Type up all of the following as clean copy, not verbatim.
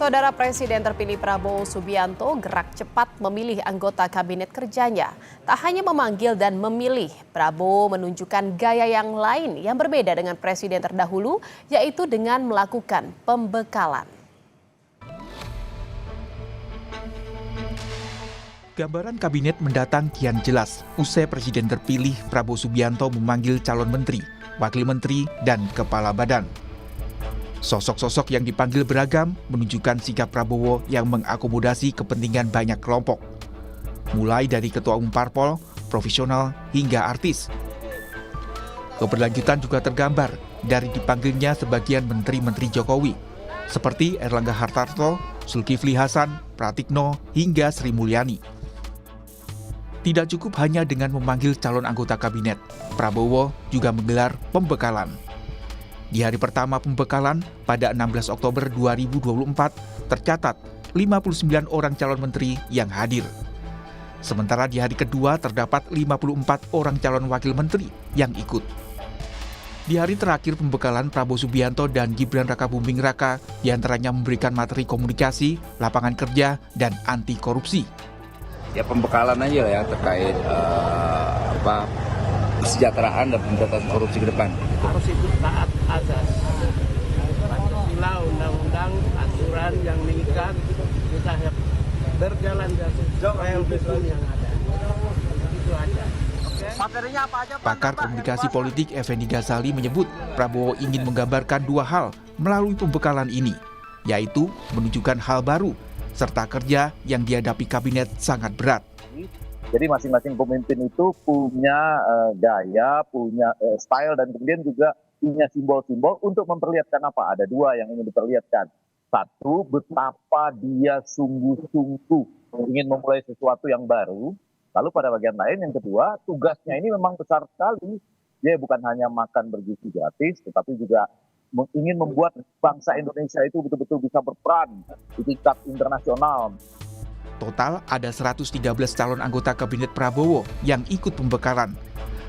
Saudara Presiden terpilih Prabowo Subianto gerak cepat memilih anggota kabinet kerjanya. Tak hanya memanggil dan memilih, Prabowo menunjukkan gaya yang lain yang berbeda dengan presiden terdahulu, yaitu dengan melakukan pembekalan. Gambaran kabinet mendatang kian jelas usai Presiden terpilih Prabowo Subianto memanggil calon menteri, wakil menteri, dan kepala badan. Sosok-sosok yang dipanggil beragam menunjukkan sikap Prabowo yang mengakomodasi kepentingan banyak kelompok. Mulai dari ketua umum parpol, profesional, hingga artis. Keberlanjutan juga tergambar dari dipanggilnya sebagian menteri-menteri Jokowi, seperti Erlangga Hartarto, Zulkifli Hasan, Pratikno, hingga Sri Mulyani. Tidak cukup hanya dengan memanggil calon anggota kabinet, Prabowo juga menggelar pembekalan. Di hari pertama pembekalan, pada 16 Oktober 2024, tercatat 59 orang calon menteri yang hadir. Sementara di hari kedua terdapat 54 orang calon wakil menteri yang ikut. Di hari terakhir pembekalan, Prabowo Subianto dan Gibran Rakabuming Raka diantaranya memberikan materi komunikasi, lapangan kerja, dan anti korupsi. Ya pembekalan aja ya terkait kesejahteraan dan pemberantasan korupsi ke depan. Harus itu taat azas Pancasila, undang-undang, aturan yang mengikat, kita berjalan sesuai hukum yang ada. Itu aja. Materinya apa aja, Pak? Pakar komunikasi politik Effendi Ghazali menyebut Prabowo ingin menggambarkan dua hal melalui pembekalan ini, yaitu menunjukkan hal baru serta kerja yang dihadapi kabinet sangat berat. Jadi masing-masing pemimpin itu punya gaya, punya style, dan kemudian juga punya simbol-simbol untuk memperlihatkan apa. Ada dua yang ingin diperlihatkan. Satu, betapa dia sungguh-sungguh ingin memulai sesuatu yang baru. Lalu pada bagian lain yang kedua, tugasnya ini memang besar sekali. Dia bukan hanya makan bergizi gratis, tetapi juga ingin membuat bangsa Indonesia itu betul-betul bisa berperan di tingkat internasional. Total ada 113 calon anggota kabinet Prabowo yang ikut pembekalan.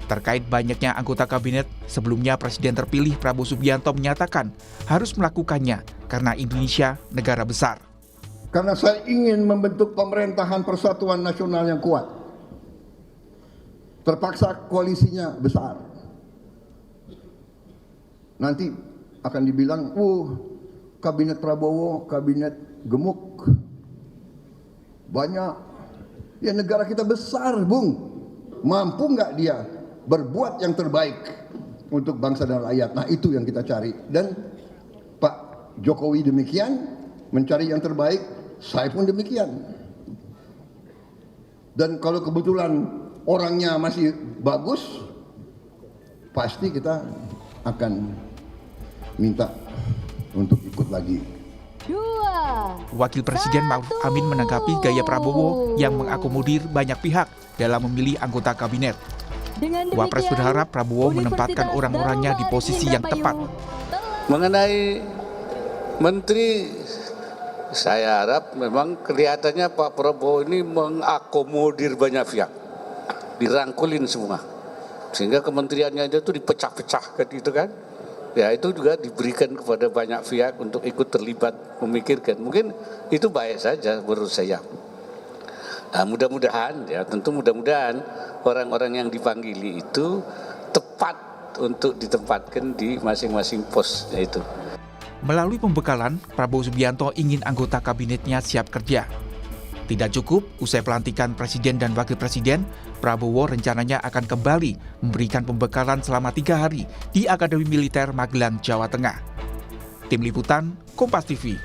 Terkait banyaknya anggota kabinet, sebelumnya Presiden terpilih Prabowo Subianto menyatakan harus melakukannya karena Indonesia negara besar. Karena saya ingin membentuk pemerintahan persatuan nasional yang kuat. Terpaksa koalisinya besar. Nanti akan dibilang, kabinet Prabowo, kabinet gemuk. Banyak. Ya negara kita besar, Bung. Mampu nggak dia berbuat yang terbaik untuk bangsa dan rakyat? Nah itu yang kita cari. Dan Pak Jokowi demikian, mencari yang terbaik, saya pun demikian. Dan kalau kebetulan orangnya masih bagus, pasti kita akan minta untuk ikut lagi. Wakil Presiden Ma'ruf Amin menanggapi gaya Prabowo yang mengakomodir banyak pihak dalam memilih anggota kabinet. Wapres berharap Prabowo menempatkan orang-orangnya di posisi yang tepat. Mengenai menteri, saya harap memang kelihatannya Pak Prabowo ini mengakomodir banyak pihak, dirangkulin semua, sehingga kementeriannya itu dipecah-pecah gitu kan. Ya itu juga diberikan kepada banyak pihak untuk ikut terlibat memikirkan. Mungkin itu baik saja menurut saya. Nah, mudah-mudahan ya, tentu mudah-mudahan orang-orang yang dipanggili itu tepat untuk ditempatkan di masing-masing posnya itu. Melalui pembekalan, Prabowo Subianto ingin anggota kabinetnya siap kerja. Tidak cukup, usai pelantikan Presiden dan Wakil Presiden, Prabowo rencananya akan kembali memberikan pembekalan selama 3 hari di Akademi Militer Magelang, Jawa Tengah. Tim Liputan, Kompas TV.